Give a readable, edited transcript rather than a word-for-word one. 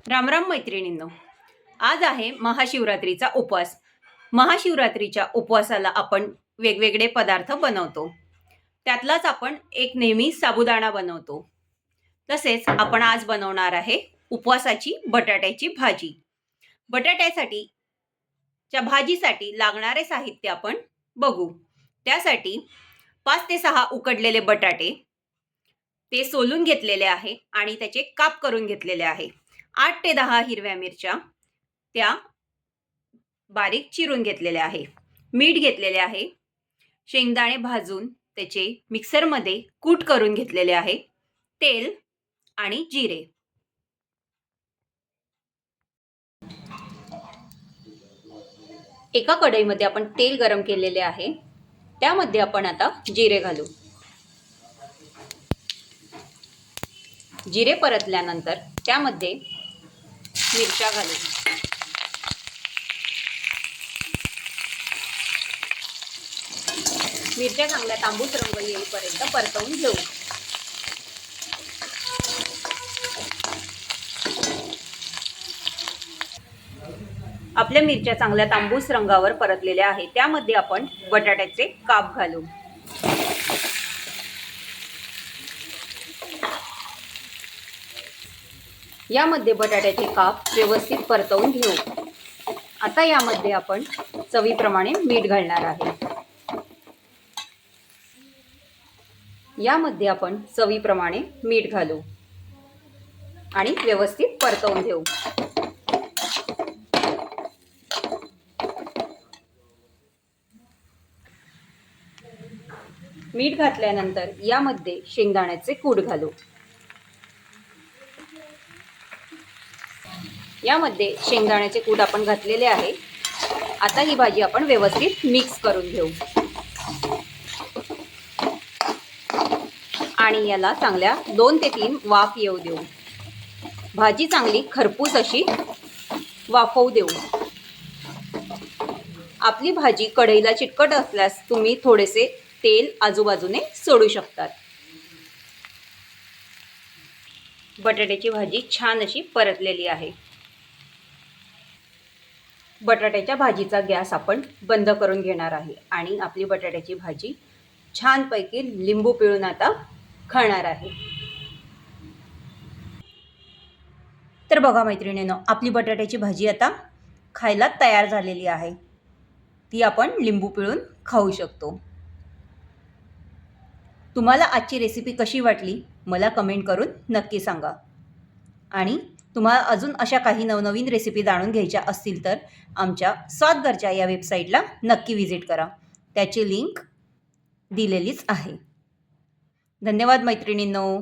रामराम मैत्रिणींनो, आज आहे महाशिवरात्रीचा उपवास. महाशिवरात्रीच्या उपवासाला आपण वेगवेगळे पदार्थ बनवतो. त्यातलाच आपण एक नेहमी साबुदाणा बनवतो. तसेच आपण आज बनवणार आहे उपवासाची बटाट्याची भाजी. बटाट्यासाठी च्या भाजीसाठी लागणारे साहित्य आपण बघू. त्यासाठी 5 ते 6 उकडलेले बटाटे ते सोलून घेतलेले आहे आणि त्याचे काप करून घेतलेले आहे. 8 ते 10 हिरव्या मिरच्या त्या बारीक चिरून घेतलेल्या आहे. मीठ घेतलेले आहे. शेंगदाणे भाजून त्याचे मिक्सरमध्ये कूट करून घेतलेले आहे. तेल आणि जिरे. एका कढईमध्ये आपण तेल गरम केलेले आहे. त्यामध्ये आपण आता जिरे घालू. जिरे परतल्यानंतर त्यामध्ये मिरच्या घालू. मिरच्या चांगल्या तांबूस रंग येईपर्यंत परतवून घेऊ. आपल्या मिरच्या चांगल्या तांबूस रंगावर परतलेल्या आहेत. त्यामध्ये आपण बटाट्याचे काप घालू. यामध्ये बटाट्याचे काप व्यवस्थित परतवून घेऊ. आता यामध्ये आपण चवीप्रमाणे मीठ घालणार आहे. यामध्ये आपण चवीप्रमाणे मीठ घालू आणि व्यवस्थित परतवून घेऊ. मीठ घातल्यानंतर यामध्ये शेंगदाण्याचे कूट घालू. यामध्ये शेंगदाण्याचे कूट आपण घातलेले आहे. आता ही भाजी आपण व्यवस्थित मिक्स करून घेऊ आणि याला चांगल्या 2 ते 3 वाफ येऊ देऊ. भाजी चांगली खरपूस अशी वाफवू देऊ. आपली भाजी कढईला चिटकट असल्यास तुम्ही थोडेसे तेल आजूबाजूने सोडू शकतात. बटाट्याची भाजी छान अशी परतलेली आहे. बटाट्याच्या भाजीचा गॅस आपण बंद करून घेणार आहे आणि आपली बटाट्याची भाजी छानपैकी लिंबू पिळून आता खाणार आहे. तर बघा मैत्रिणींनो, आपली बटाट्याची भाजी आता खायला तयार झालेली आहे. ती आपण लिंबू पिळून खाऊ शकतो. तुम्हाला आजची रेसिपी कशी वाटली मला कमेंट करून नक्की सांगा. आणि तुम्हाला अजून अशा काही नवनवीन रेसिपी जाणून घ्यायच्या असतील तर आमच्या स्वादघरच्या या वेबसाईटला नक्की व्हिजिट करा. त्याची लिंक दिलेलीच आहे. धन्यवाद मैत्रिणींनो.